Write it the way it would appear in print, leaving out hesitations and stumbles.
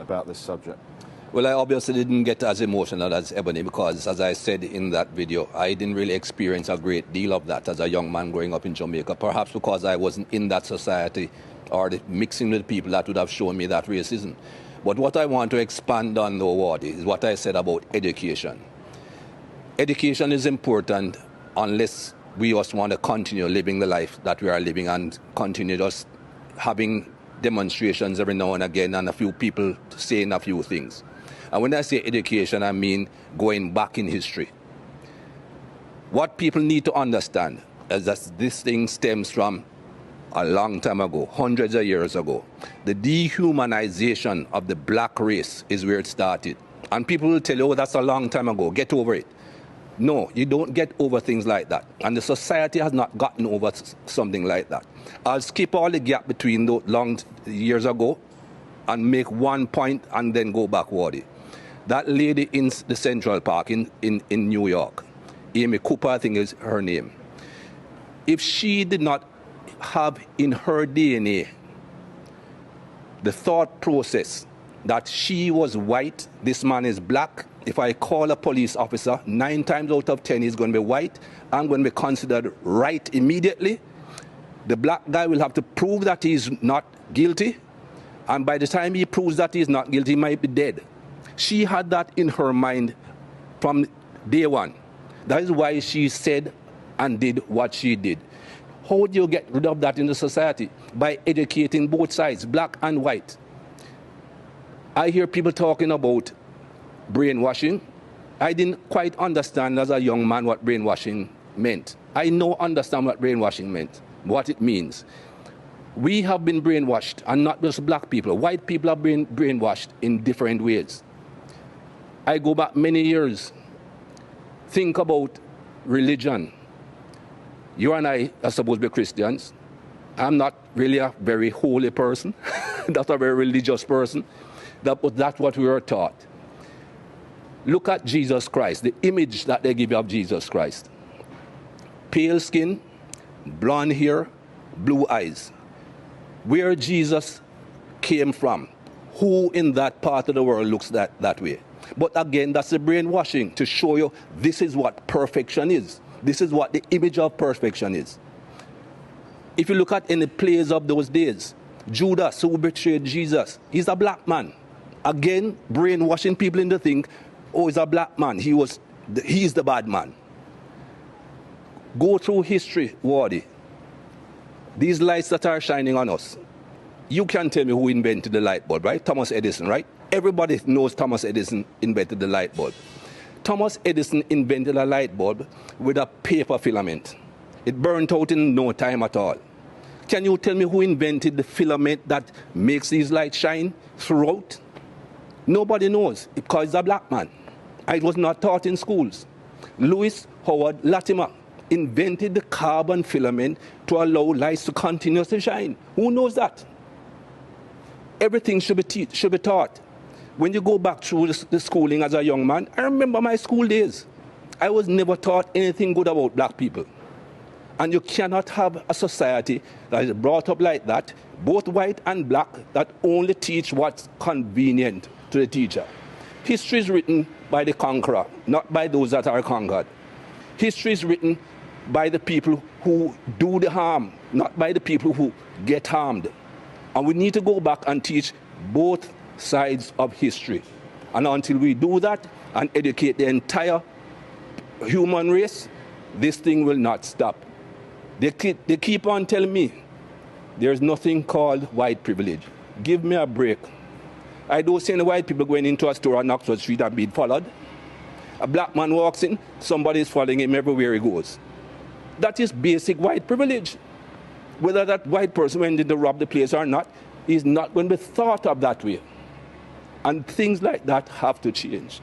about this subject? Well, I obviously didn't get as emotional as Ebony because, as I said in that video, I didn't really experience a great deal of that as a young man growing up in Jamaica, perhaps because I wasn't in that society or mixing with people that would have shown me that racism. But what I want to expand on, though, Wadi, is what I said about education. Education is important unless we just want to continue living the life that we are living and continue just having demonstrations every now and again and a few people saying a few things. And when I say education, I mean going back in history. What people need to understand is that this thing stems from a long time ago, hundreds of years ago. The dehumanization of the black race is where it started. And people will tell you, oh, that's a long time ago, get over it. No, you don't get over things like that. And the society has not gotten over something like that. I'll skip all the gap between those long years ago and make one point and then go backward. That lady in the Central Park in New York, Amy Cooper, I think is her name. If she did not have in her DNA the thought process that she was white, this man is black, if I call a police officer, 9 times out of 10 he's going to be white, I'm going to be considered right immediately. The black guy will have to prove that he's not guilty, and by the time he proves that he's not guilty, he might be dead. She had that in her mind from day one. That is why she said and did what she did. How do you get rid of that in the society? By educating both sides, black and white. I hear people talking about brainwashing. I didn't quite understand as a young man what brainwashing meant. I now understand what brainwashing meant, what it means. We have been brainwashed, and not just black people. White people have been brainwashed in different ways. I go back many years. Think about religion. You and I are supposed to be Christians. I'm not really a very holy person, not a very religious person. But that's what we were taught. Look at Jesus Christ, the image that they give you of Jesus Christ. Pale skin, blonde hair, blue eyes. Where Jesus came from, who in that part of the world looks that way? But again, that's the brainwashing to show you this is what perfection is. This is what the image of perfection is. If you look at any plays of those days, Judas, who betrayed Jesus, he's a black man. Again, brainwashing people into think, oh, he's a black man. He's the bad man. Go through history, Wadi. These lights that are shining on us. You can tell me who invented the light bulb, right? Thomas Edison, right? Everybody knows Thomas Edison invented the light bulb. Thomas Edison invented a light bulb with a paper filament. It burnt out in no time at all. Can you tell me who invented the filament that makes these lights shine throughout? Nobody knows, because he's a black man. It was not taught in schools. Louis Howard Latimer invented the carbon filament to allow lights to continuously shine. Who knows that? Everything should be taught. When you go back through the schooling as a young man, I remember my school days. I was never taught anything good about black people. And you cannot have a society that is brought up like that, both white and black, that only teach what's convenient to the teacher. History is written by the conqueror, not by those that are conquered. History is written by the people who do the harm, not by the people who get harmed. And we need to go back and teach both sides of history. And until we do that and educate the entire human race, this thing will not stop. They keep on telling me there's nothing called white privilege. Give me a break. I don't see any white people going into a store on Oxford Street and being followed. A black man walks in, somebody is following him everywhere he goes. That is basic white privilege. Whether that white person went in to rob the place or not, is not going to be thought of that way. And things like that have to change.